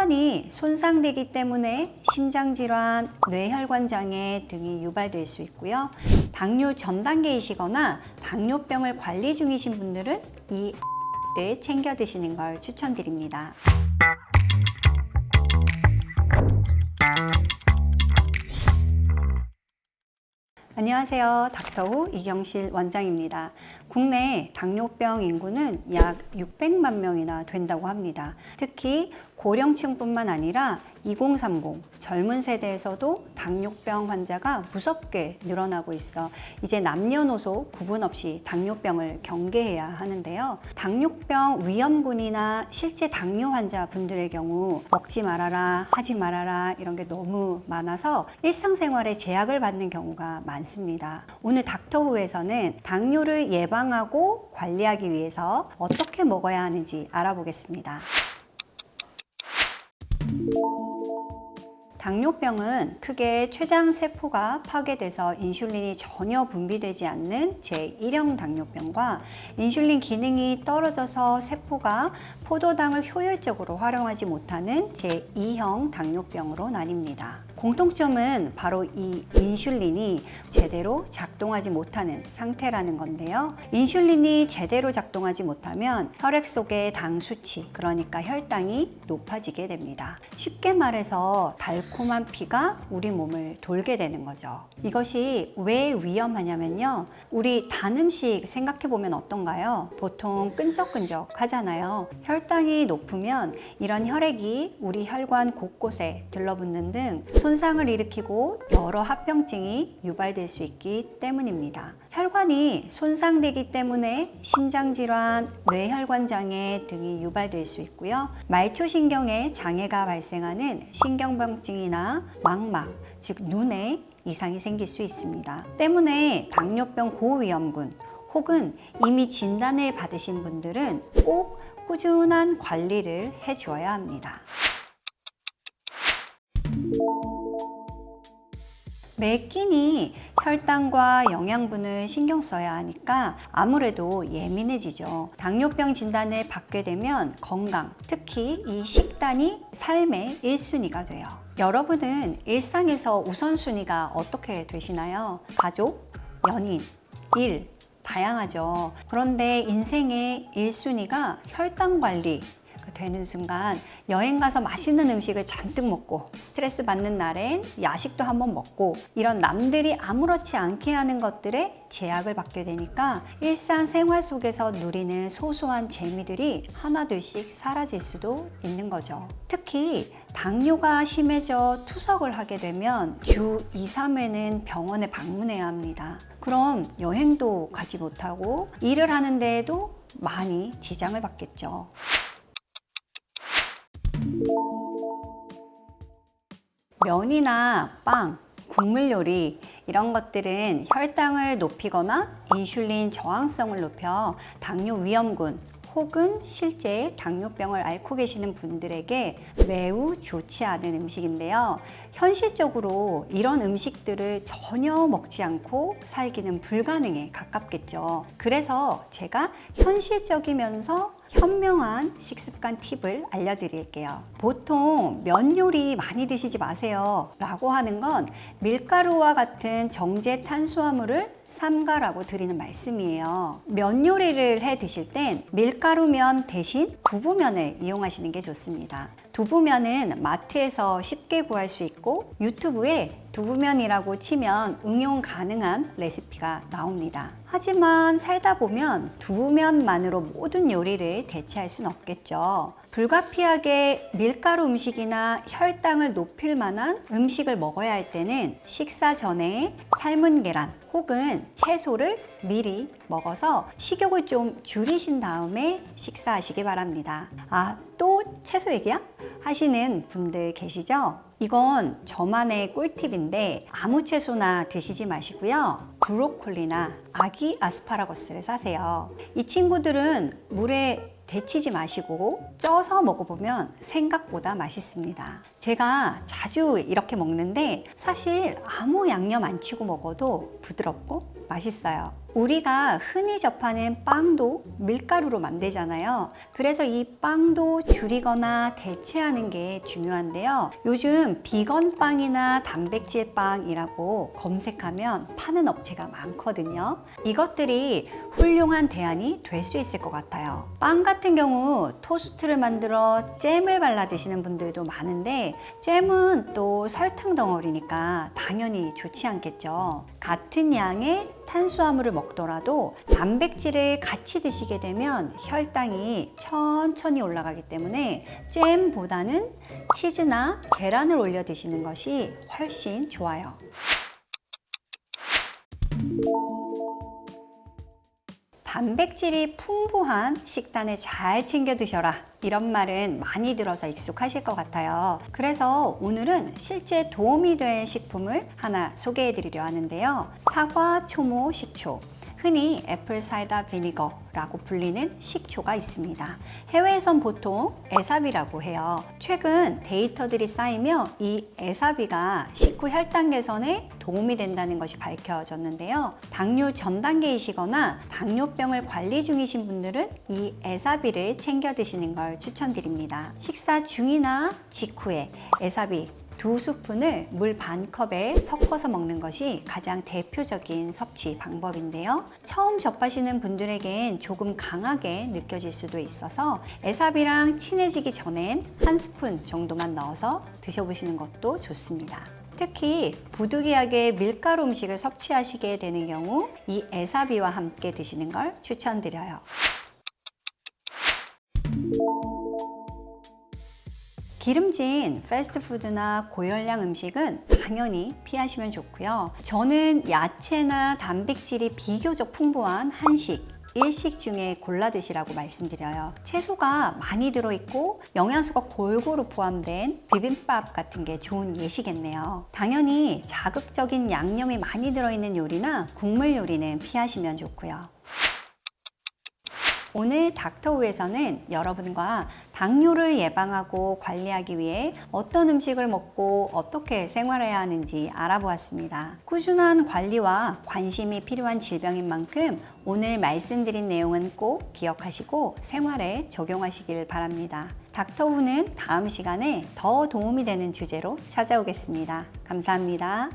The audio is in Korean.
혈관이 손상되기 때문에 심장질환, 뇌혈관 장애 등이 유발될 수 있고요. 당뇨 전 단계이시거나 당뇨병을 관리 중이신 분들은 이 를 챙겨 드시는 걸 추천드립니다. 안녕하세요. 닥터후 이경실 원장입니다. 국내 당뇨병 인구는 약 600만 명이나 된다고 합니다. 특히 고령층뿐만 아니라 2030 젊은 세대에서도 당뇨병 환자가 무섭게 늘어나고 있어 이제 남녀노소 구분 없이 당뇨병을 경계해야 하는데요. 당뇨병 위험군이나 실제 당뇨 환자분들의 경우 먹지 말아라, 하지 말아라 이런 게 너무 많아서 일상생활에 제약을 받는 경우가 많습니다. 오늘 닥터후에서는 당뇨를 예방하고 관리하기 위해서 어떻게 먹어야 하는지 알아보겠습니다. 당뇨병은 크게 췌장세포가 파괴돼서 인슐린이 전혀 분비되지 않는 제1형 당뇨병과 인슐린 기능이 떨어져서 세포가 포도당을 효율적으로 활용하지 못하는 제2형 당뇨병으로 나뉩니다. 공통점은 바로 이 인슐린이 제대로 작동하지 못하는 상태라는 건데요. 인슐린이 제대로 작동하지 못하면 혈액 속의 당 수치, 그러니까 혈당이 높아지게 됩니다. 쉽게 말해서 달콤한 피가 우리 몸을 돌게 되는 거죠. 이것이 왜 위험하냐면요. 우리 단 음식 생각해 보면 어떤가요? 보통 끈적끈적 하잖아요. 혈당이 높으면 이런 혈액이 우리 혈관 곳곳에 들러붙는 등 손상을 일으키고 여러 합병증이 유발될 수 있기 때문입니다. 혈관이 손상되기 때문에 심장질환, 뇌혈관 장애 등이 유발될 수 있고요. 말초신경에 장애가 발생하는 신경병증이나 망막, 즉 눈에 이상이 생길 수 있습니다. 때문에 당뇨병 고위험군 혹은 이미 진단을 받으신 분들은 꼭 꾸준한 관리를 해주어야 합니다. 매 끼니 혈당과 영양분을 신경 써야 하니까 아무래도 예민해지죠. 당뇨병 진단을 받게 되면 건강, 특히 이 식단이 삶의 1순위가 돼요. 여러분은 일상에서 우선순위가 어떻게 되시나요? 가족, 연인, 일, 다양하죠. 그런데 인생의 1순위가 혈당 관리 되는 순간 여행 가서 맛있는 음식을 잔뜩 먹고 스트레스 받는 날엔 야식도 한번 먹고 이런 남들이 아무렇지 않게 하는 것들에 제약을 받게 되니까 일상생활 속에서 누리는 소소한 재미들이 하나둘씩 사라질 수도 있는 거죠. 특히 당뇨가 심해져 투석을 하게 되면 주 2, 3회는 병원에 방문해야 합니다. 그럼 여행도 가지 못하고 일을 하는 데에도 많이 지장을 받겠죠. 면이나 빵, 국물 요리 이런 것들은 혈당을 높이거나 인슐린 저항성을 높여 당뇨 위험군 혹은 실제 당뇨병을 앓고 계시는 분들에게 매우 좋지 않은 음식인데요. 현실적으로 이런 음식들을 전혀 먹지 않고 살기는 불가능에 가깝겠죠. 그래서 제가 현실적이면서 현명한 식습관 팁을 알려드릴게요. 보통 면 요리 많이 드시지 마세요 라고 하는 건 밀가루와 같은 정제 탄수화물을 삼가라고 드리는 말씀이에요. 면 요리를 해 드실 땐 밀가루면 대신 두부면을 이용하시는 게 좋습니다. 두부면은 마트에서 쉽게 구할 수 있고 유튜브에 두부면이라고 치면 응용 가능한 레시피가 나옵니다. 하지만 살다 보면 두부면만으로 모든 요리를 대체할 수는 없겠죠. 불가피하게 밀가루 음식이나 혈당을 높일 만한 음식을 먹어야 할 때는 식사 전에 삶은 계란 혹은 채소를 미리 먹어서 식욕을 좀 줄이신 다음에 식사하시기 바랍니다. 또 채소 얘기야? 하시는 분들 계시죠? 이건 저만의 꿀팁인데 아무 채소나 드시지 마시고요. 브로콜리나 아기 아스파라거스를 사세요. 이 친구들은 물에 데치지 마시고 쪄서 먹어보면 생각보다 맛있습니다. 제가 자주 이렇게 먹는데 사실 아무 양념 안 치고 먹어도 부드럽고 맛있어요. 우리가 흔히 접하는 빵도 밀가루로 만들잖아요. 그래서 이 빵도 줄이거나 대체하는 게 중요한데요. 요즘 비건 빵이나 단백질 빵이라고 검색하면 파는 업체가 많거든요. 이것들이 훌륭한 대안이 될 수 있을 것 같아요. 빵 같은 경우 토스트를 만들어 잼을 발라 드시는 분들도 많은데 잼은 또 설탕 덩어리니까 당연히 좋지 않겠죠. 같은 양의 탄수화물을 먹더라도 단백질을 같이 드시게 되면 혈당이 천천히 올라가기 때문에 잼보다는 치즈나 계란을 올려 드시는 것이 훨씬 좋아요. 단백질이 풍부한 식단을 잘 챙겨 드셔라, 이런 말은 많이 들어서 익숙하실 것 같아요. 그래서 오늘은 실제 도움이 될 식품을 하나 소개해 드리려 하는데요. 사과 초모 식초, 흔히 애플 사이다 비니거라고 불리는 식초가 있습니다. 해외에선 보통 에사비라고 해요. 최근 데이터들이 쌓이며 이 에사비가 식후 혈당 개선에 도움이 된다는 것이 밝혀졌는데요. 당뇨 전 단계이시거나 당뇨병을 관리 중이신 분들은 이 에사비를 챙겨 드시는 걸 추천드립니다. 식사 중이나 직후에 에사비 2스푼을 물 반 컵에 섞어서 먹는 것이 가장 대표적인 섭취 방법인데요. 처음 접하시는 분들에겐 조금 강하게 느껴질 수도 있어서 에사비랑 친해지기 전엔 1스푼 정도만 넣어서 드셔보시는 것도 좋습니다. 특히 부득이하게 밀가루 음식을 섭취하시게 되는 경우 이 에사비와 함께 드시는 걸 추천드려요. 기름진 패스트푸드나 고열량 음식은 당연히 피하시면 좋고요. 저는 야채나 단백질이 비교적 풍부한 한식, 일식 중에 골라 드시라고 말씀드려요. 채소가 많이 들어있고 영양소가 골고루 포함된 비빔밥 같은 게 좋은 예시겠네요. 당연히 자극적인 양념이 많이 들어있는 요리나 국물 요리는 피하시면 좋고요. 오늘 닥터우에서는 여러분과 당뇨를 예방하고 관리하기 위해 어떤 음식을 먹고 어떻게 생활해야 하는지 알아보았습니다. 꾸준한 관리와 관심이 필요한 질병인 만큼 오늘 말씀드린 내용은 꼭 기억하시고 생활에 적용하시길 바랍니다. 닥터우는 다음 시간에 더 도움이 되는 주제로 찾아오겠습니다. 감사합니다.